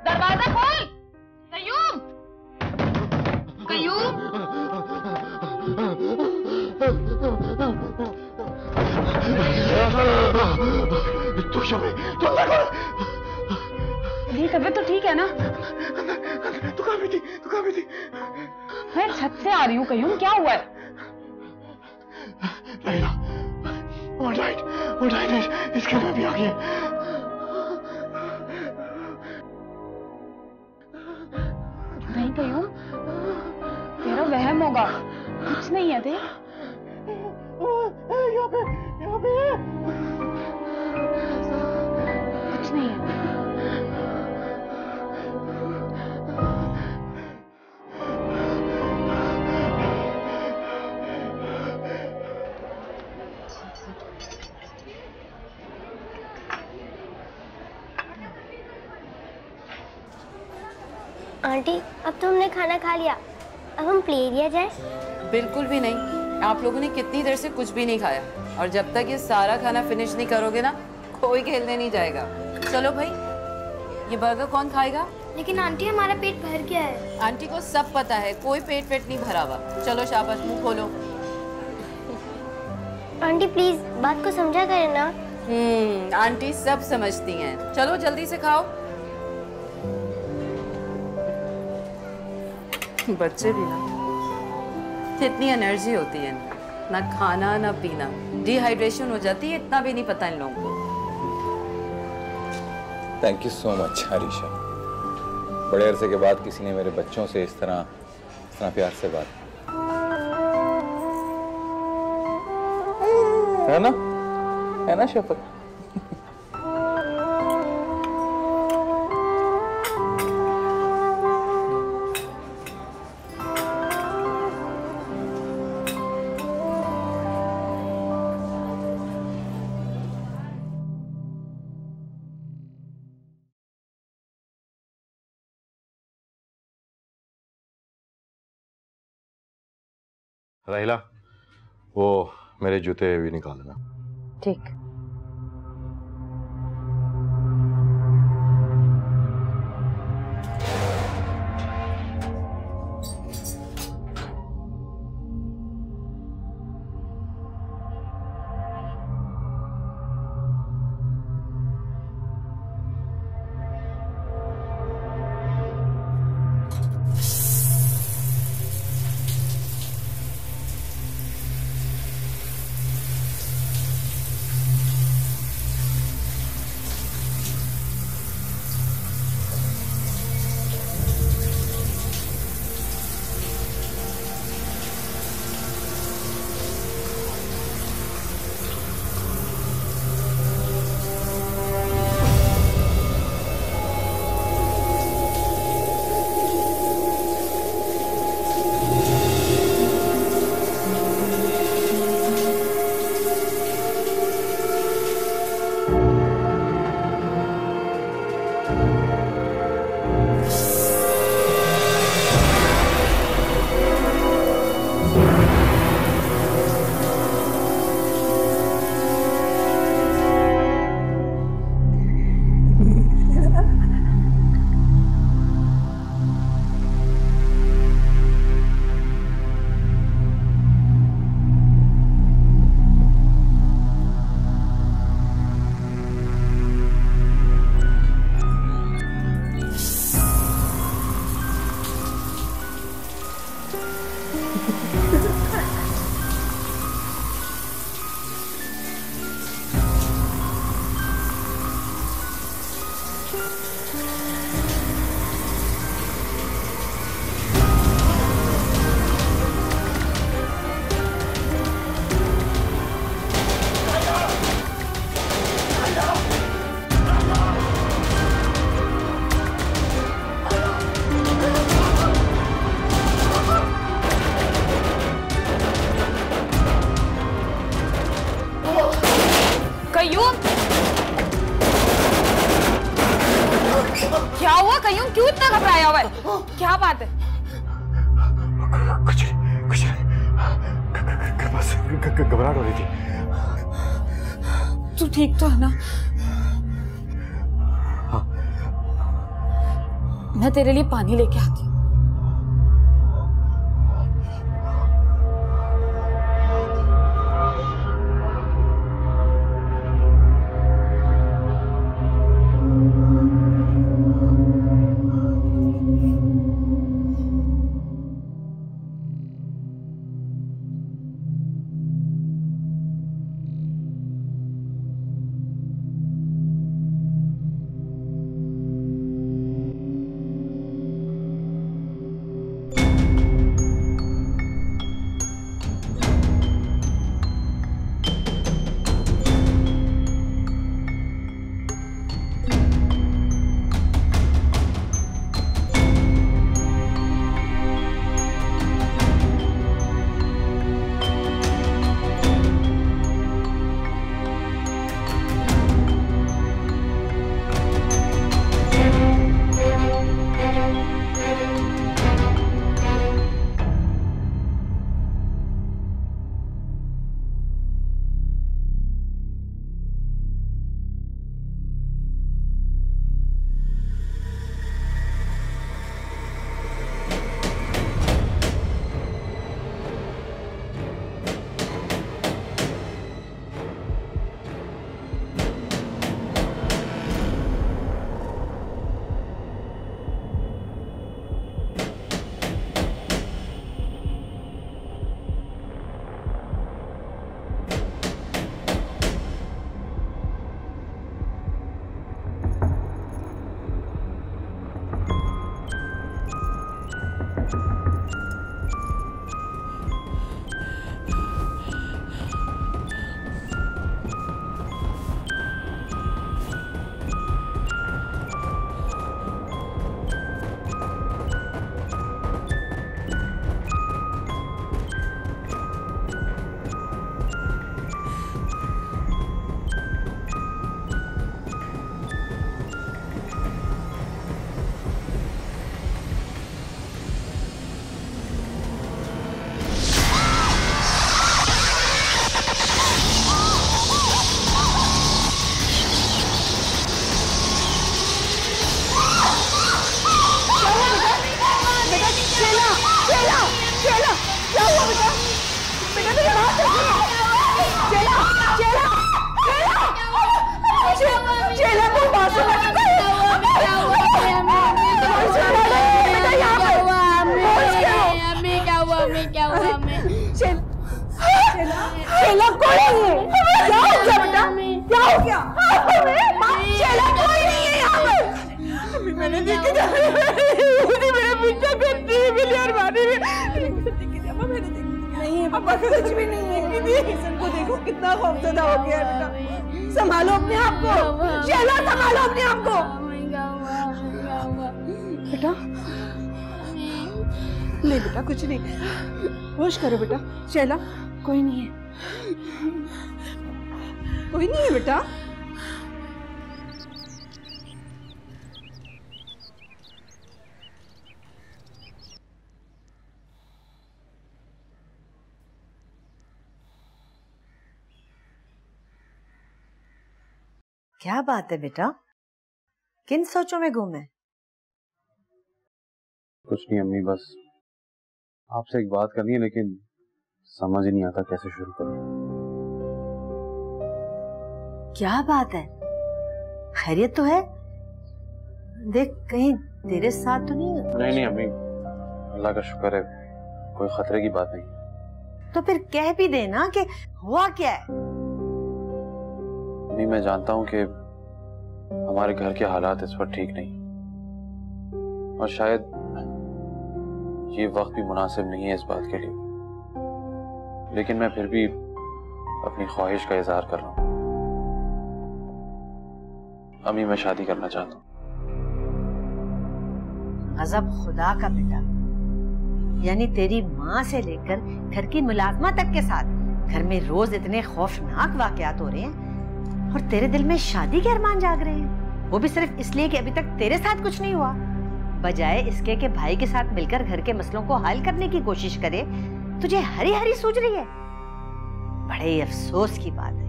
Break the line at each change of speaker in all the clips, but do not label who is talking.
दरवाजा खोल कयूम। कयूम तबीयत तो ठीक है ना?
तू कहाँ भी थी?
मैं छत से आ रही हूँ कयूम, क्या हुआ है?
लैला, वो लाइट इसके में भी आ गई है।
नहीं कयूम, तेरा वहम होगा, कुछ नहीं है। देख
यहाँ पे
कुछ नहीं है।
आंटी, अब तो हमने खाना खा लिया, अब हम प्ले एरिया जाएं?
बिल्कुल भी नहीं। आप लोगों ने कितनी देर से कुछ भी नहीं खाया, और जब तक ये सारा खाना फिनिश नहीं करोगे ना, कोई खेलने नहीं जाएगा। चलो भाई, ये बर्गर कौन खाएगा?
लेकिन आंटी, हमारा पेट भर गया है।
आंटी को सब पता है, कोई पेट नहीं भरा हुआ। चलो शाबाश, मुंह खोलो।
आंटी प्लीज बात को समझा करें ना।
आंटी सब समझती हैं। चलो जल्दी से खाओ। बच्चे भी ना, इतनी एनर्जी होती है ना, खाना ना पीना, डिहाइड्रेशन हो जाती है, इतना भी नहीं पता इन लोगों को।
Thank you so much Harisha. बड़े अरसे के बाद किसी ने मेरे बच्चों से इस तरह प्यार से बात, है ना शफक?
राहिला, वो मेरे जूते भी निकाल देना।
ठीक। नहीं हूँ, क्यों इतना घबराया हुआ है? क्या बात है?
कुछ बस घबराहट हो रही थी।
तू ठीक तो है ना?
हाँ।
मैं तेरे लिए पानी लेके आती हूँ।
कुछ भी नहीं है। किशन को देखो कितना खौफजदा हो गया बेटा। संभालो अपने आप को, शैला संभालो अपने आप को। बेटा नहीं बेटा कुछ नहीं, होश करो बेटा। शैला कोई नहीं है, कोई नहीं है बेटा।
क्या बात है बेटा, किन सोचों में गुम है?
कुछ नहीं अम्मी, बस आपसे एक बात करनी है, लेकिन समझ ही नहीं आता कैसे शुरू करूं।
क्या बात है, खैरियत तो है? देख कहीं तेरे साथ तो नहीं?
नहीं अम्मी, अल्लाह का शुक्र है, कोई खतरे की बात नहीं।
तो फिर कह भी देना कि हुआ क्या है।
नहीं, मैं जानता हूं कि हमारे घर के हालात इस वक्त ठीक नहीं, और शायद ये वक्त भी मुनासिब नहीं है इस बात के लिए, लेकिन मैं फिर भी अपनी ख्वाहिश का इजहार कर रहा हूं। अम्मी, मैं शादी करना चाहता हूं।
गजब खुदा का बेटा, यानी तेरी माँ से लेकर घर की मुलाजमा तक के साथ घर में रोज इतने खौफनाक वाकयात हो रहे हैं और तेरे दिल में शादी के अरमान जाग रहे हैं, वो भी सिर्फ इसलिए कि अभी तक तेरे साथ कुछ नहीं हुआ। बजाय इसके कि भाई के साथ मिलकर घर के मसलों को हल करने की कोशिश करे, तुझे हरी हरी सूझ रही है। बड़े ही अफसोस की बात है।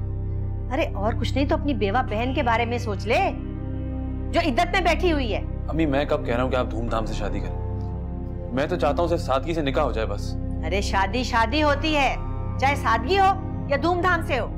अरे और कुछ नहीं तो अपनी बेवा बहन के बारे में सोच ले, जो इद्दत में बैठी हुई है।
अम्मी मैं कब कह रहा हूँ कि आप धूमधाम से शादी करें। मैं तो चाहता हूँ सिर्फ सादगी से निकाह हो जाए बस।
अरे शादी शादी होती है, चाहे सादगी हो या धूमधाम से हो।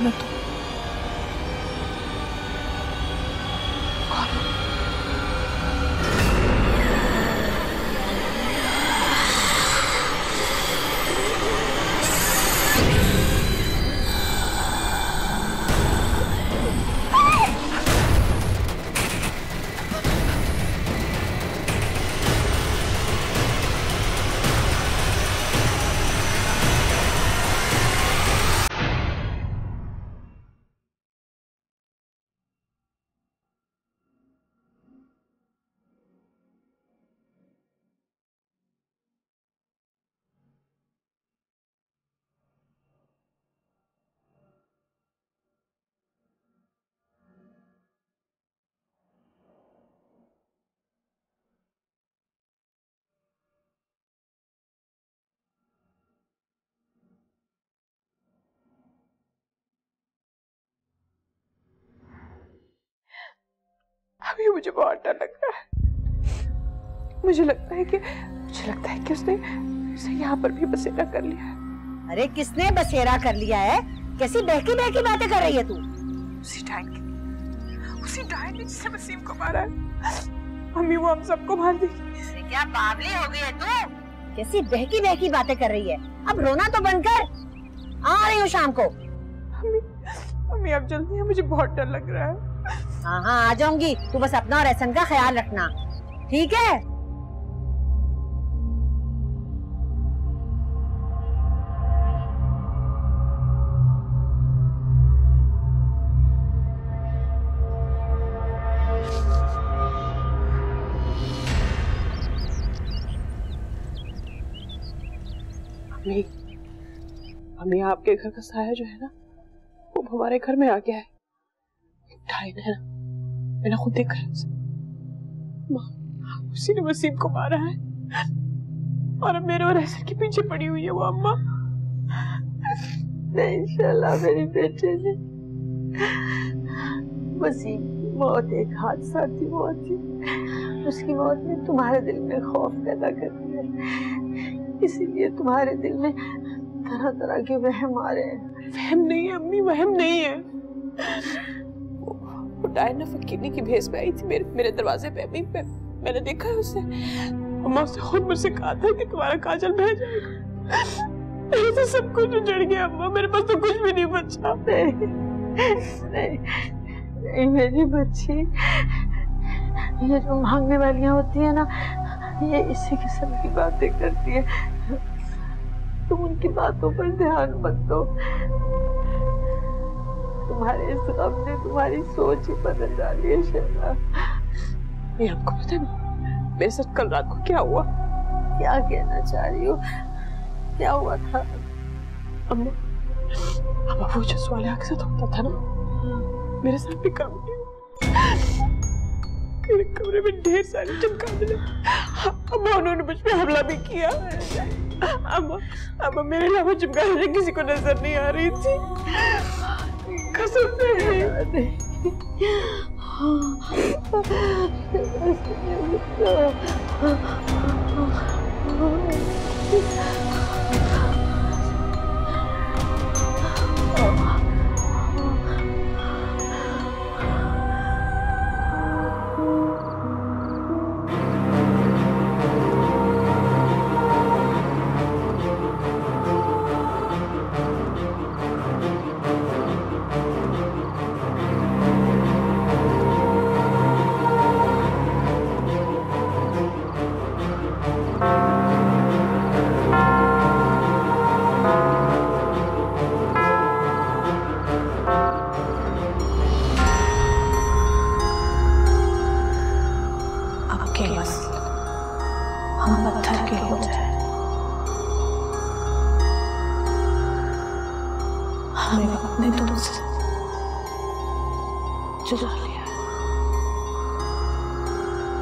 कौन है तू? अभी मुझे बहुत डर लग रहा है। मुझे लगता है कि उसने यहाँ पर भी बसेरा कर लिया है।
अरे किसने बसेरा कर लिया है? कैसी बहकी बहकी बातें कर रही है तू?
उसी डायन ने जिससे वसीम को मारा है। मम्मी वो हम सबको मार देगी।
क्या बावली हो गई है तू? कैसी बहकी बहकी बातें कर रही है? अब रोना तो बंद कर। आ रही हूँ शाम को।
मम्मी अब जल्दी है, मुझे बहुत डर लग रहा है।
हाँ हाँ आ जाऊंगी, तू बस अपना और एहसन का ख्याल रखना, ठीक है?
मम्मी आपके घर का साया जो है ना, वो हमारे घर में आ गया है। डायन है ना, मैंने खुद देखा है उसे। उसी ने वसीम को मारा है और अब मेरे और ऐसा के पीछे पड़ी हुई है वो अम्मा।
नहीं इंशाल्लाह मेरी बेटे ने, वसीम की मौत एक हादसा थी, मौत थी। उसकी मौत ने तुम्हारे दिल में खौफ पैदा कर दिया, इसीलिए तुम्हारे दिल में तरह तरह के वहम आ रहे हैं।
वहम नहीं है अम्मी, वहम नहीं है। वो डायना फकीरनी की भेस में आई थी मेरे दरवाजे पे। अम्मी मैंने देखा है उसे। अम्मा उसने खुद मुझसे कहा था कि तुम्हारा काजल बह जाएगा। मेरे से सब कुछ उजड़ गया अम्मा, मेरे पास तो कुछ भी नहीं बचा।
नहीं मेरी बच्ची, ये जो मांगने वालियां होती है ना, ये इसी किस्म की बातें करती है। तुम उनकी बातों पर ध्यान मत दो। तुम्हारे इस गम ने तुम्हारी सोच ही बदल डाली है शैला।
ये आपको पता है मेरे साथ कल रात को क्या हुआ?
क्या कहना चाह रही हो? क्या हुआ था?
अम्मा वो जो सवाल के साथ होता था ना, मेरे साथ भी काम किया। मेरे कमरे में ढेर सारी चमका मिले। अम्मा उन्होंने मुझ पे हमला भी किया। अम्मा मेरे अलावा चमकाने किसी को नजर नहीं आ रही थी। कसम से।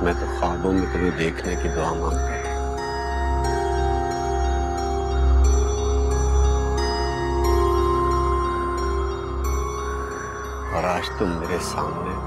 मैं तो ख्वाबों में कभी देखने की दुआ मांगता हूँ। और आज तुम मेरे सामने।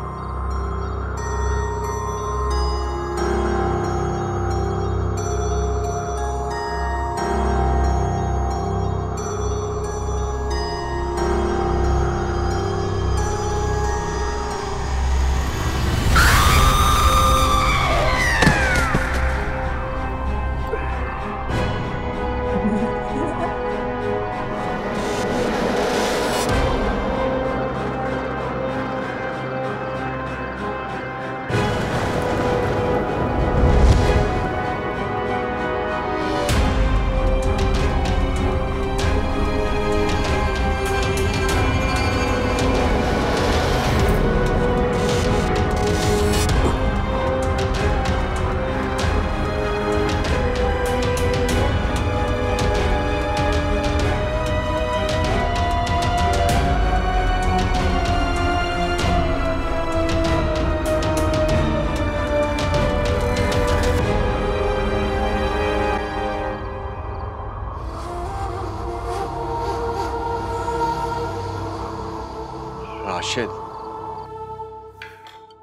राशिद।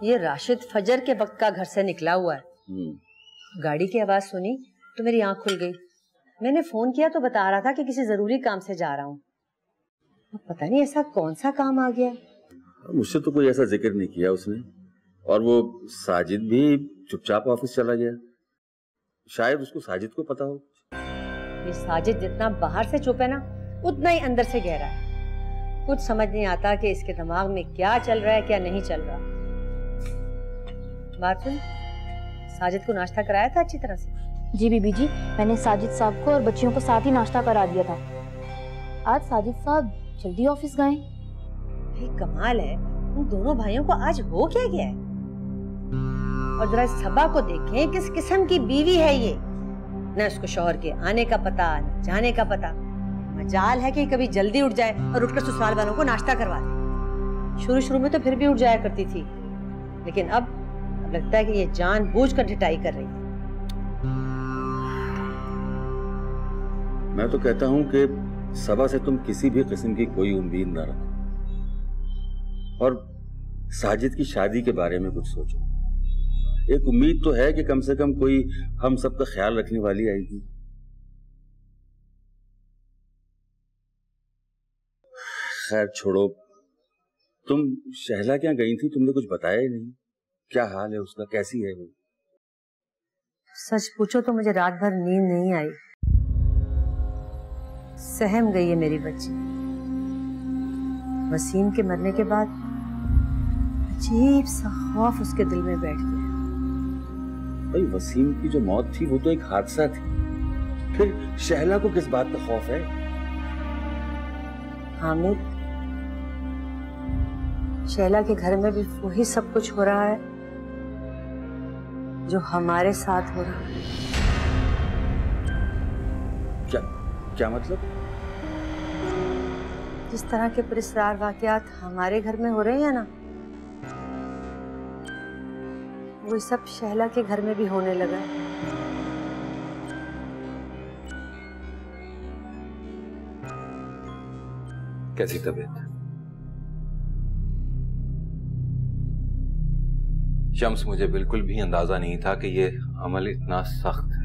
ये राशिद फजर के वक्त का घर से निकला हुआ है। गाड़ी की आवाज सुनी तो मेरी आंख खुल गई। मैंने फोन किया तो बता रहा था कि किसी जरूरी काम से जा रहा हूँ। पता नहीं ऐसा कौन सा काम आ गया।
मुझसे तो कोई ऐसा जिक्र नहीं किया उसने। और वो साजिद भी चुपचाप ऑफिस चला गया। शायद उसको साजिद को पता हो।
ये साजिद जितना बाहर से चुप है ना, उतना ही अंदर से गहरा है। कुछ समझ नहीं आता कि इसके दिमाग में क्या चल रहा है क्या नहीं चल रहा। बात सुन, साजिद को नाश्ता कराया था अच्छी तरह से?
जी बीबी जी, मैंने साजिद साहब को और बच्चियों को साथ ही नाश्ता करा दिया था। आज साजिद साहब जल्दी ऑफिस गए।
कमाल है, उन दोनों भाइयों को आज हो क्या गया है। और जरा सबा को देखें, किस किस्म की बीवी है ये। न उसको शौहर के आने का पता, न जाने का पता। मजाल है कि कभी जल्दी उठ जाए और उठकर ससुराल वालों को नाश्ता करवा दे। शुरू में तो फिर भी उठ जाया करती थी, लेकिन अब लगता है कि ये जानबूझकर ढिठाई कर रही है।
मैं तो कहता हूं कि सबा से तुम किसी भी किस्म की कोई उम्मीद न रखो और साजिद की शादी के बारे में कुछ सोचो। एक उम्मीद तो है कि कम से कम कोई हम सबका ख्याल रखने वाली आएगी। खैर छोड़ो, तुम शहला क्या गई थी? तुमने कुछ बताया ही नहीं। क्या हाल है उसका, कैसी है वो?
सच पूछो तो मुझे रात भर नींद नहीं आई। सहम गई है मेरी बच्ची। वसीम के मरने के बाद अजीब सा खौफ उसके दिल में बैठ गया।
भाई वसीम की जो मौत थी वो तो एक हादसा थी, फिर शहला को किस बात का खौफ है?
हामिद, शहला के घर में भी वही सब कुछ हो रहा है जो हमारे साथ हो रहा है।
क्या मतलब?
जिस तरह के पुरस्कार वाकयात हमारे घर में हो रहे हैं ना, वो सब शहला के घर में भी होने लगा है।
कैसी तबीयत? शम्स, मुझे बिल्कुल भी अंदाजा नहीं था कि ये अमल इतना सख्त है।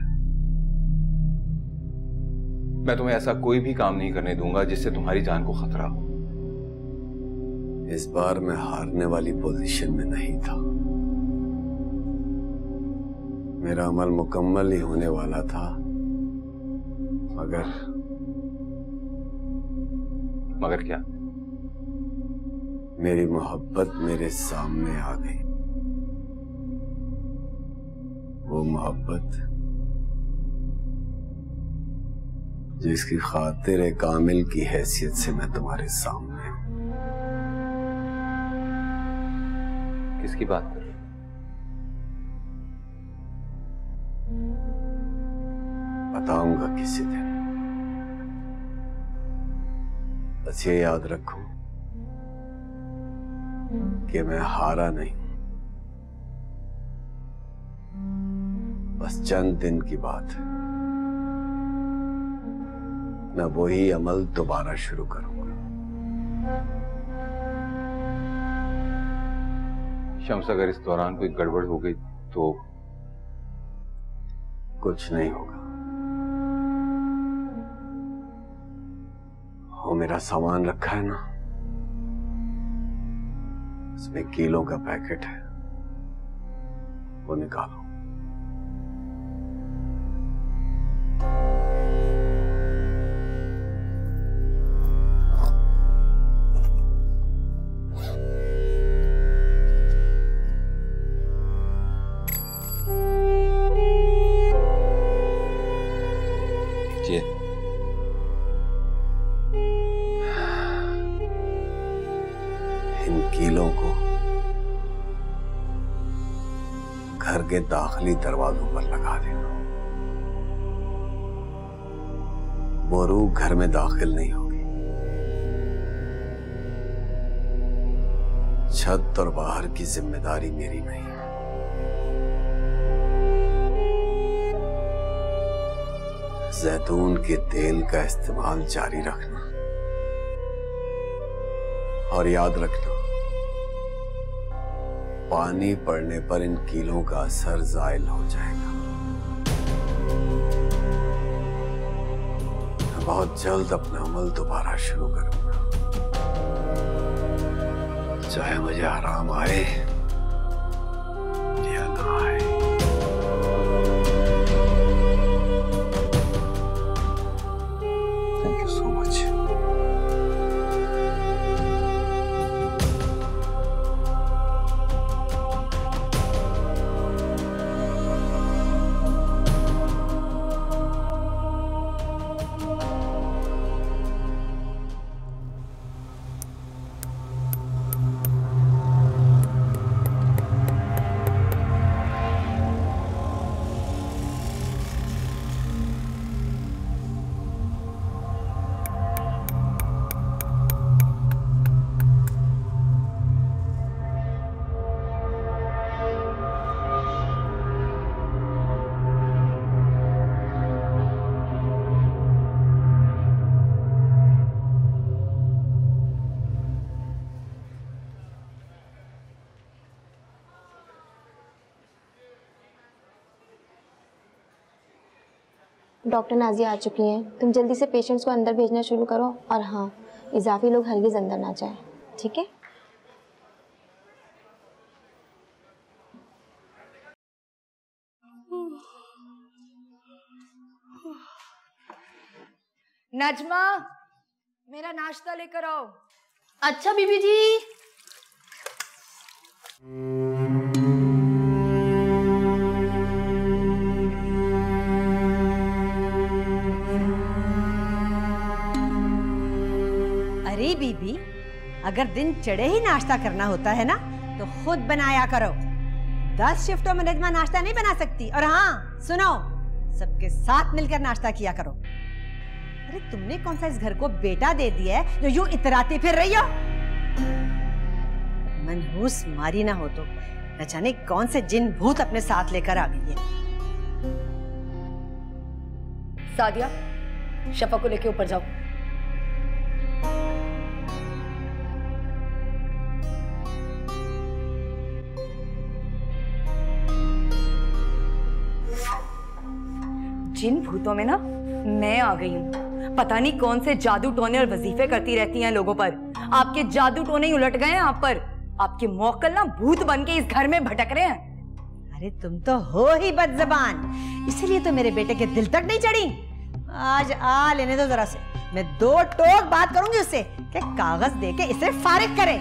मैं तुम्हें ऐसा कोई भी काम नहीं करने दूंगा जिससे तुम्हारी जान को खतरा हो।
इस बार मैं हारने वाली पोजीशन में नहीं था। मेरा अमल मुकम्मल ही होने वाला था,
मगर क्या?
मेरी मोहब्बत मेरे सामने आ गई। वो मोहब्बत जिसकी खातिर कामिल की हैसियत से मैं तुम्हारे सामने हूं।
किसकी बात कर रहे हो?
बताऊंगा किसी दिन। बस ये याद रखो कि मैं हारा नहीं। बस चंद दिन की बात है, मैं वही अमल दोबारा शुरू करूंगा।
शम्स, अगर इस दौरान कोई गड़बड़ हो गई तो?
कुछ नहीं होगा। वो मेरा सामान रखा है ना, उसमें किलो का पैकेट है, वो निकालो। इन कीलों को घर के दाखिली दरवाजों पर लगा देना। वो रूह घर में दाखिल नहीं होगी। छत और बाहर की जिम्मेदारी मेरी नहीं है। जैतून के तेल का इस्तेमाल जारी रखना और याद रखना पानी पड़ने पर इन कीलों का असर जायल हो जाएगा। मैं बहुत जल्द अपना अमल दोबारा शुरू करूंगा, चाहे मुझे आराम आए या ना आए। Thank you so much.
Doctor Nazia आ चुकी हैं। तुम जल्दी से पेशेंट्स को अंदर भेजना शुरू करो, और हाँ, इजाफी लोग हरगिज़ अंदर ना जाएं, ठीक है?
नजमा, मेरा नाश्ता लेकर आओ।
अच्छा बीबी जी।
अरे बीबी, अगर दिन चढ़े ही नाश्ता करना होता है ना तो खुद बनाया करो। 10 शिफ्टों में नजमा नाश्ता नहीं बना सकती। और हाँ सुनो, सबके साथ मिलकर नाश्ता किया करो। अरे तुमने कौन सा इस घर को बेटा दे दिया है जो यूं इतराती फिर रही हो? मनहूस मारी ना हो तो न जाने कौन से जिन भूत अपने साथ लेकर आ गई है।
सादिया, शफा को लेके ऊपर जाओ। जिन भूतों में ना मैं आ गई हूँ। पता नहीं कौन से जादू टोने और वजीफे करती रहती हैं लोगों पर। आपके जादू टोने ही उलट गए हैं आप पर। आपके मौक्कल ना भूत बन के इस घर में भटक रहे हैं।
अरे तुम तो हो ही बदज़बान, इसलिए तो मेरे बेटे के दिल तक नहीं चढ़ी। आज आ लेने दो जरा से, मैं 2 टोक बात करूंगी उससे कि कागज देके इसे फारिग करे।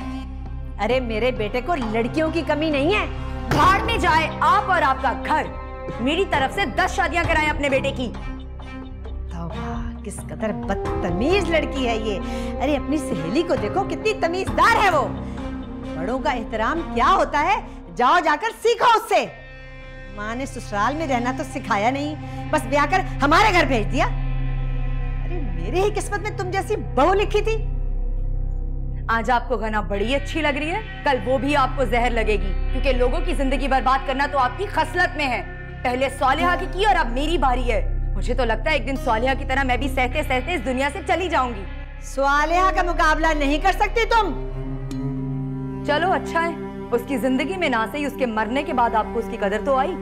अरे मेरे बेटे को लड़कियों की कमी नहीं है।
भाड़ में जाए आप और आपका घर। मेरी तरफ से 10 शादियां कराएं अपने बेटे की।
किस कदर बदतमीज लड़की है ये। अरे अपनी सहेली को देखो, कितनी तमीजदार है वो। बड़ों का एहतराम क्या होता है, जाओ जाकर सीखो उससे। माँ ने ससुराल में रहना तो सिखाया नहीं, बस ब्याह कर हमारे घर भेज दिया। अरे मेरे ही किस्मत में तुम जैसी बहू लिखी थी।
आज आपको गना बड़ी अच्छी लग रही है, कल वो भी आपको जहर लगेगी, क्योंकि लोगों की जिंदगी बर्बाद करना तो आपकी खसलत में है। पहले सालिहा की और अब मेरी बारी है। मुझे तो लगता है एक दिन सालिहा की तरह मैं भी सहते सहते इस दुनिया से चली जाऊंगी।
सालिहा का मुकाबला नहीं कर सकती तुम।
चलो अच्छा है, उसकी जिंदगी में ना सही उसके मरने के बाद आपको उसकी कदर तो आई।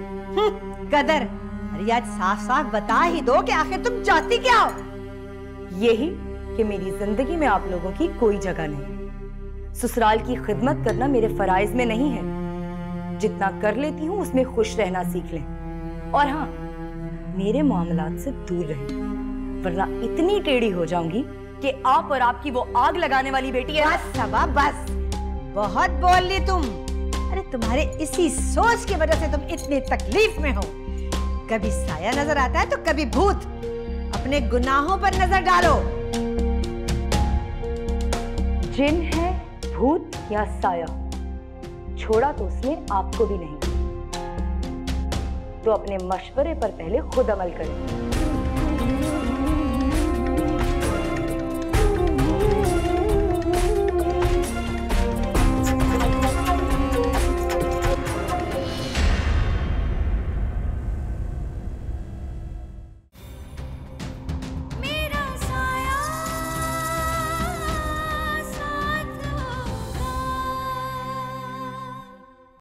कदर? अरे आज साफ साफ बता ही दो कि आखिर तुम चाहती क्या हो।
यही कि मेरी जिंदगी में आप लोगों की कोई जगह नहीं। ससुराल की खिदमत करना मेरे फराइज में नहीं है। जितना कर लेती हूँ उसमें खुश रहना सीख लें। और हाँ, मेरे मामलात से दूर रहें, वरना इतनी टेढ़ी हो जाऊंगी कि आप और आपकी वो आग लगाने वाली बेटी है।
बस सबा बस, बहुत बोल ली तुम। अरे तुम्हारे इसी सोच की वजह से तुम इतनी तकलीफ में हो। कभी साया नजर आता है तो कभी भूत। अपने गुनाहों पर नजर डालो।
जिन है, भूत या साया, छोड़ा तो उसने आपको भी नहीं। तो अपने मशवरे पर पहले खुद अमल करें।